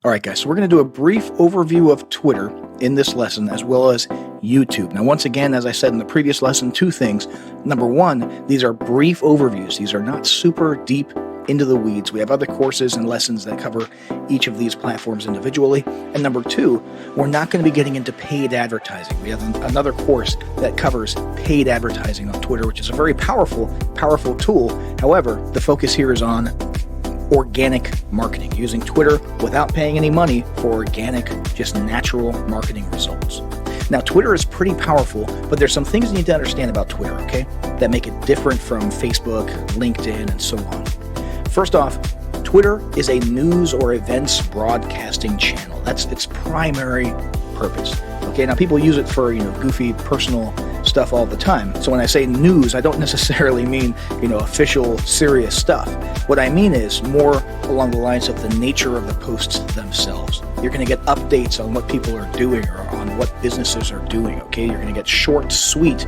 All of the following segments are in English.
All right, guys, so we're going to do a brief overview of Twitter in this lesson, as well as YouTube. Now, once again, as I said in the previous lesson, two things. Number one, these are brief overviews. These are not super deep into the weeds. We have other courses and lessons that cover each of these platforms individually. And number two, we're not going to be getting into paid advertising. We have another course that covers paid advertising on Twitter, which is a very powerful tool. However, the focus here is on organic marketing, using Twitter without paying any money for organic, just natural marketing results. Now, Twitter is pretty powerful, but there's some things you need to understand about Twitter, okay, that make it different from Facebook, LinkedIn, and so on. First off, Twitter is a news or events broadcasting channel. That's its primary purpose. Okay, now people use it for, goofy personal stuff all the time. So when I say news, I don't necessarily mean, official, serious stuff. What I mean is more along the lines of the nature of the posts themselves. You're going to get updates on what people are doing or on what businesses are doing, okay? You're going to get short, sweet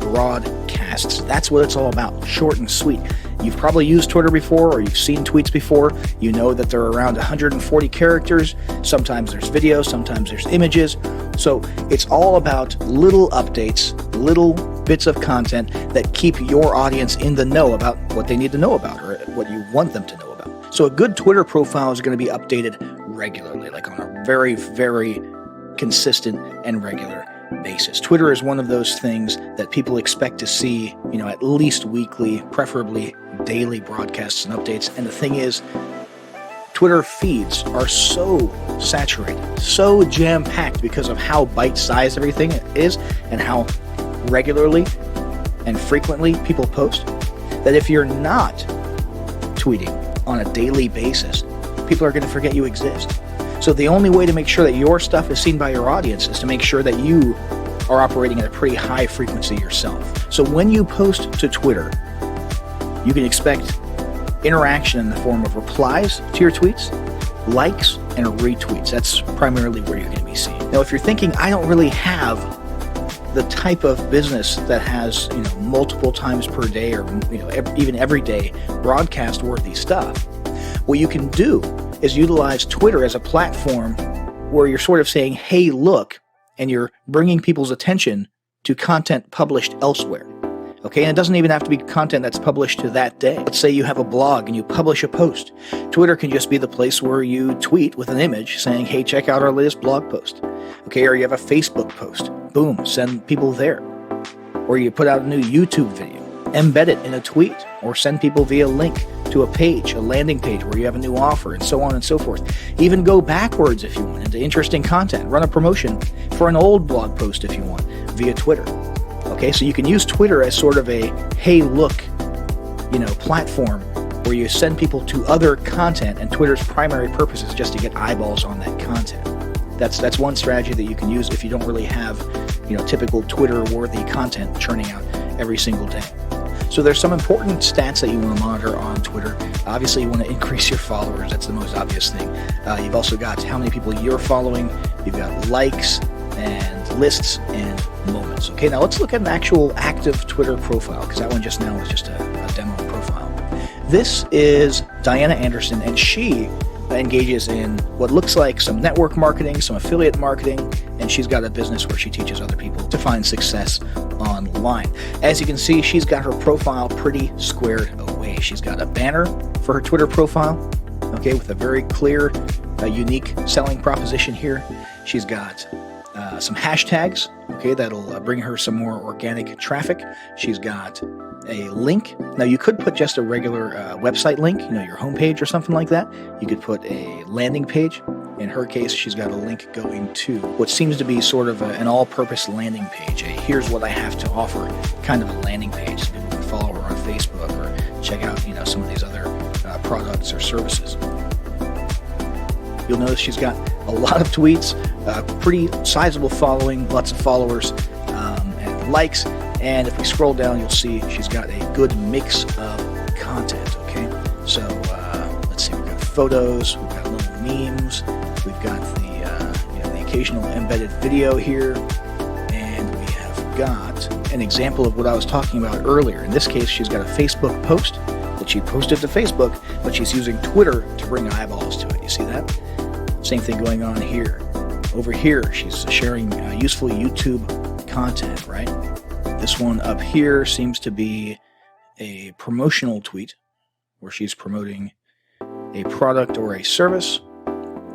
broadcasts. That's what it's all about, short and sweet. You've probably used Twitter before, or you've seen tweets before. You know that they're around 140 characters. Sometimes there's video, sometimes there's images. So it's all about little updates, little bits of content that keep your audience in the know about what they need to know about or what you want them to know about. So a good Twitter profile is going to be updated regularly, like on a very, very consistent and regular basis. Twitter is one of those things that people expect to see, at least weekly, preferably daily broadcasts and updates. And the thing is, Twitter feeds are so saturated, so jam-packed because of how bite-sized everything is and how regularly and frequently people post, that if you're not tweeting on a daily basis, people are going to forget you exist. So the only way to make sure that your stuff is seen by your audience is to make sure that you are operating at a pretty high frequency yourself. So when you post to Twitter, you can expect interaction in the form of replies to your tweets, likes, and retweets. That's primarily where you're going to be seen. Now, if you're thinking, I don't really have the type of business that has, multiple times per day or, even every day broadcast-worthy stuff, what you can do is utilize Twitter as a platform where you're sort of saying, hey, look, and you're bringing people's attention to content published elsewhere. Okay, and it doesn't even have to be content that's published to that day. Let's say you have a blog and you publish a post. Twitter can just be the place where you tweet with an image saying, hey, check out our latest blog post. Okay, or you have a Facebook post. Boom, send people there. Or you put out a new YouTube video, embed it in a tweet, or send people via link to a page, a landing page where you have a new offer, and so on and so forth. Even go backwards if you want into interesting content. Run a promotion for an old blog post if you want via Twitter. Okay, so you can use Twitter as sort of a, hey, look, platform where you send people to other content, and Twitter's primary purpose is just to get eyeballs on that content. That's one strategy that you can use if you don't really have, typical Twitter-worthy content churning out every single day. So there's some important stats that you want to monitor on Twitter. Obviously, you want to increase your followers. That's the most obvious thing. You've also got how many people you're following. You've got likes and lists and moments. Okay, now let's look at an actual active Twitter profile, because that one just now was just a demo profile. This is Diana Anderson, and she engages in what looks like some network marketing, some affiliate marketing, and she's got a business where she teaches other people to find success online. As you can see, she's got her profile pretty squared away. She's got a banner for her Twitter profile, okay, with a very clear, unique selling proposition here. She's got some hashtags, okay, that'll bring her some more organic traffic. She's got a link. Now, you could put just a regular website link, your homepage or something like that. You could put a landing page. In her case, she's got a link going to what seems to be sort of an all-purpose landing page. Here's what I have to offer, kind of a landing page, so people can follow her on Facebook or check out, some of these other products or services. You'll notice she's got a lot of tweets, pretty sizable following, lots of followers and likes. And if we scroll down, you'll see she's got a good mix of content, okay? So let's see, we've got photos, we've got little memes, we've got the occasional embedded video here, and we have got an example of what I was talking about earlier. In this case, she's got a Facebook post that she posted to Facebook, but she's using Twitter to bring eyeballs to it. You see that? Same thing going on here. Over here, she's sharing useful YouTube content, right? This one up here seems to be a promotional tweet where she's promoting a product or a service,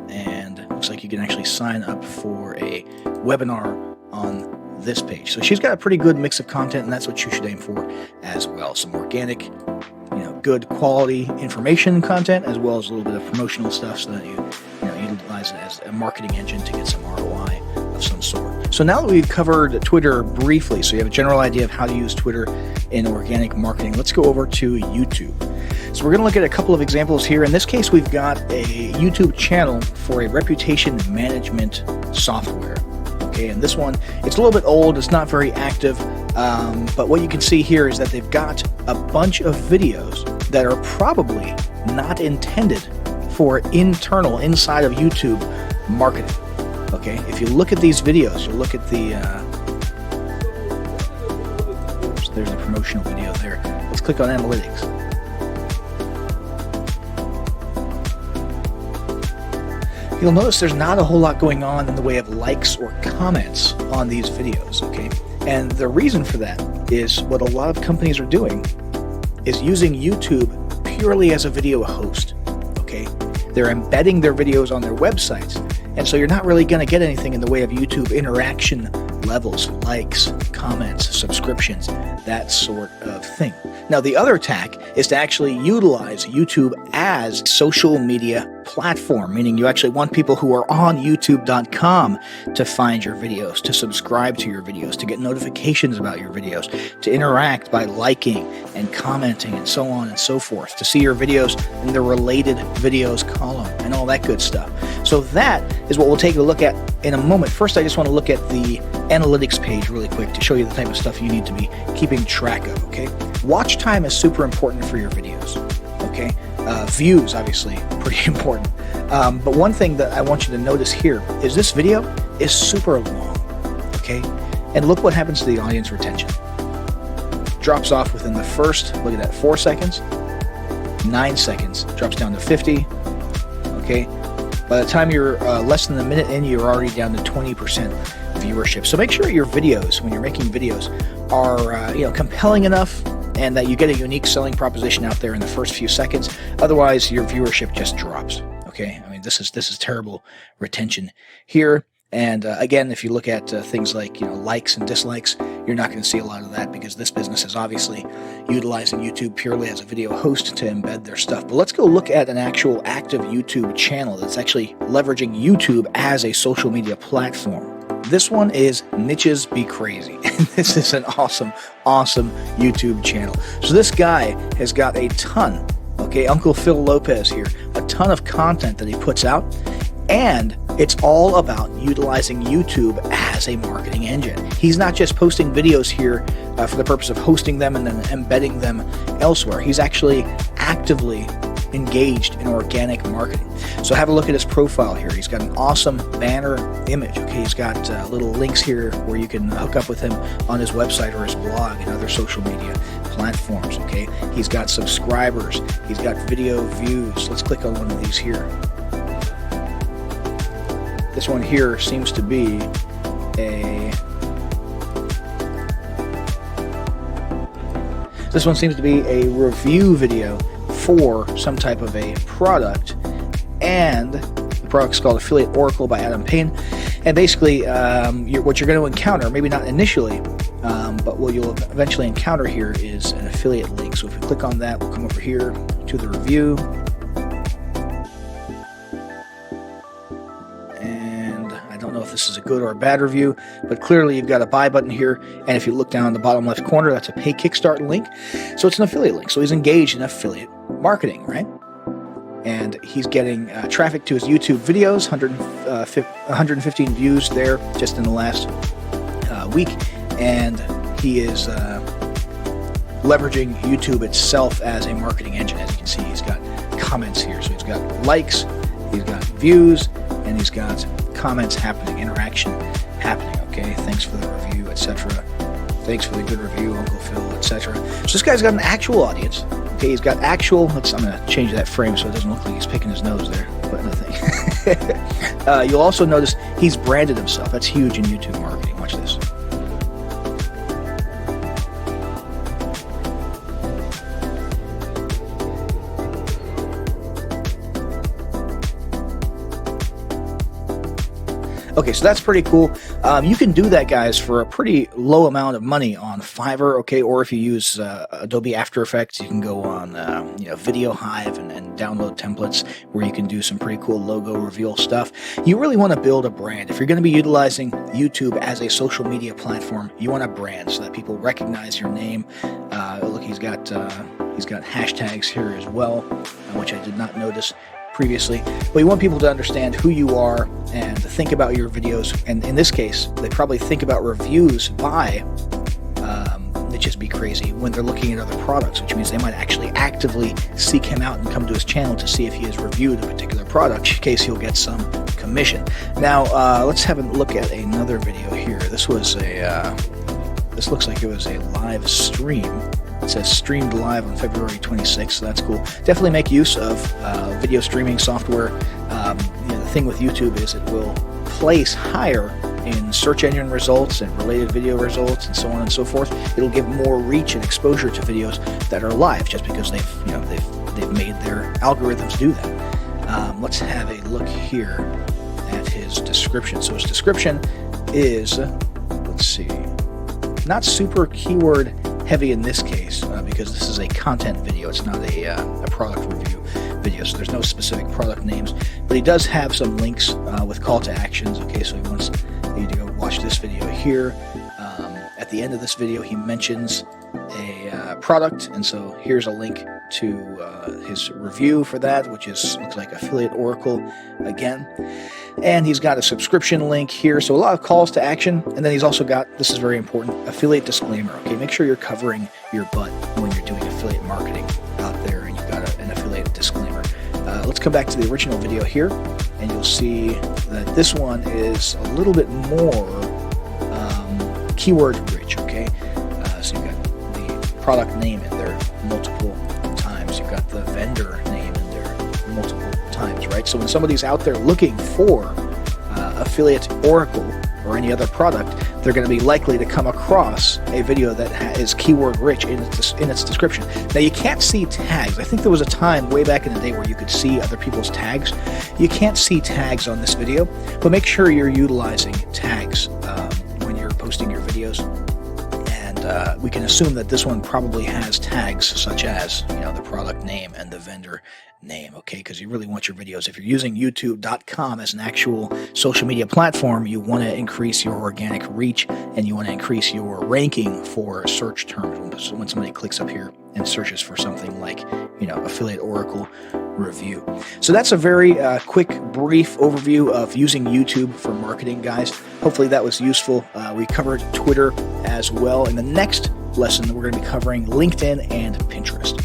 and it looks like you can actually sign up for a webinar on this page. So she's got a pretty good mix of content, and that's what you should aim for as well. Some organic, good quality information content, as well as a little bit of promotional stuff, so that you utilize it as a marketing engine to get some ROI of some sort. So now that we've covered Twitter briefly, so you have a general idea of how to use Twitter in organic marketing, let's go over to YouTube. So we're going to look at a couple of examples here. In this case, we've got a YouTube channel for a reputation management software. Okay, and this one, it's a little bit old, it's not very active, but what you can see here is that they've got a bunch of videos that are probably not intended for inside of YouTube marketing. Okay, if you look at these videos, you look at the there's a promotional video there. Let's click on analytics. You'll notice there's not a whole lot going on in the way of likes or comments on these videos, okay? And the reason for that is what a lot of companies are doing is using YouTube purely as a video host, okay? They're embedding their videos on their websites, and so you're not really going to get anything in the way of YouTube interaction levels, likes, comments, subscriptions, that sort of thing. Now, the other tack is to actually utilize YouTube as social media platform, meaning you actually want people who are on youtube.com to find your videos, to subscribe to your videos, to get notifications about your videos, to interact by liking and commenting and so on and so forth, to see your videos in the related videos column and all that good stuff. So that is what we'll take a look at in a moment. First, I just want to look at the analytics page really quick to show you the type of stuff you need to be keeping track of, okay? Watch time is super important for your videos, okay? Views, obviously, pretty important. But one thing that I want you to notice here is this video is super long, okay? And look what happens to the audience retention. Drops off within the first, look at that, 4 seconds, 9 seconds, drops down to 50, okay? By the time you're less than a minute in, you're already down to 20% viewership. So make sure your videos, when you're making videos, are compelling enough and that you get a unique selling proposition out there in the first few seconds. Otherwise, your viewership just drops. Okay, I mean this is terrible retention here. And again, if you look at things like likes and dislikes, you're not going to see a lot of that because this business is obviously utilizing YouTube purely as a video host to embed their stuff. But let's go look at an actual active YouTube channel that's actually leveraging YouTube as a social media platform. This one is Niches Be Crazy, and this is an awesome YouTube channel. So this guy has got a ton, okay, Uncle Phil Lopez here, a ton of content that he puts out, and it's all about utilizing YouTube as a marketing engine. He's not just posting videos here for the purpose of hosting them and then embedding them elsewhere. He's actually actively engaged in organic marketing. So have a look at his profile here. He's got an awesome banner image. Okay, he's got little links here where you can hook up with him on his website or his blog and other social media platforms. Okay, he's got subscribers. He's got video views. Let's click on one of these here. This one here seems to be a review video for some type of a product, and the product's called Affiliate Oracle by Adam Payne. And basically what you're going to encounter, maybe not initially, but what you'll eventually encounter here is an affiliate link. So if we click on that, we'll come over here to the review, and I don't know if this is a good or a bad review, but clearly you've got a buy button here, and if you look down in the bottom left corner, that's a pay Kickstart link. So it's an affiliate link. So he's engaged in affiliate marketing, right? And he's getting traffic to his YouTube videos, 115 views there just in the last week, and he is leveraging YouTube itself as a marketing engine. As you can see, he's got comments here, so he's got likes, he's got views, and he's got comments happening, interaction happening. Okay, thanks for the review, etc. thanks for the good review, Uncle Phil, etc. So this guy's got an actual audience. Okay, he's got actual, I'm going to change that frame so it doesn't look like he's picking his nose there. But nothing. You'll also notice he's branded himself. That's huge in YouTube marketing. Watch this. Okay, so that's pretty cool. You can do that, guys, for a pretty low amount of money on Fiverr, okay? Or if you use Adobe After Effects, you can go on Video Hive and download templates where you can do some pretty cool logo reveal stuff. You really want to build a brand. If you're going to be utilizing YouTube as a social media platform, you want a brand so that people recognize your name. Look, he's got hashtags here as well, which I did not notice previously, but you want people to understand who you are and to think about your videos. And in this case, they probably think about reviews by they just be crazy when they're looking at other products, which means they might actually actively seek him out and come to his channel to see if he has reviewed a particular product in case he'll get some commission. Now let's have a look at another video here. This looks like it was a live stream. It says streamed live on February 26th, so that's cool. Definitely make use of video streaming software. The thing with YouTube is it will place higher in search engine results and related video results and so on and so forth. It'll give more reach and exposure to videos that are live just because they've made their algorithms do that. Let's have a look here at his description. So his description is, let's see, not super keyword heavy in this case because this is a content video. It's not a product review video, so there's no specific product names, but he does have some links with call to actions. Okay, so he wants you to go watch this video here. At the end of this video, he mentions a product, and so here's a link to his review for that, which looks like Affiliate Oracle again. And he's got a subscription link here, so a lot of calls to action. And then he's also got, this is very important, affiliate disclaimer. Okay, make sure you're covering your butt when you're doing affiliate marketing out there, and you've got an affiliate disclaimer. Let's come back to the original video here, and you'll see that this one is a little bit more keyword rich. Okay, so you've got the product name in there multiple times. You've got the vendor name in there multiple times, right? So when somebody's out there looking for Affiliate Oracle or any other product, they're going to be likely to come across a video that is keyword rich in its description. Now, you can't see tags. I think there was a time way back in the day where you could see other people's tags. You can't see tags on this video, but make sure you're utilizing tags when you're posting your videos. And we can assume that this one probably has tags such as, the product name and the vendor name, okay? Because you really want your videos. If you're using YouTube.com as an actual social media platform, you want to increase your organic reach and you want to increase your ranking for search terms. When somebody clicks up here and searches for something like, Affiliate Oracle review. So that's a very quick, brief overview of using YouTube for marketing, guys. Hopefully that was useful. We covered Twitter as well. In the next lesson, we're going to be covering LinkedIn and Pinterest.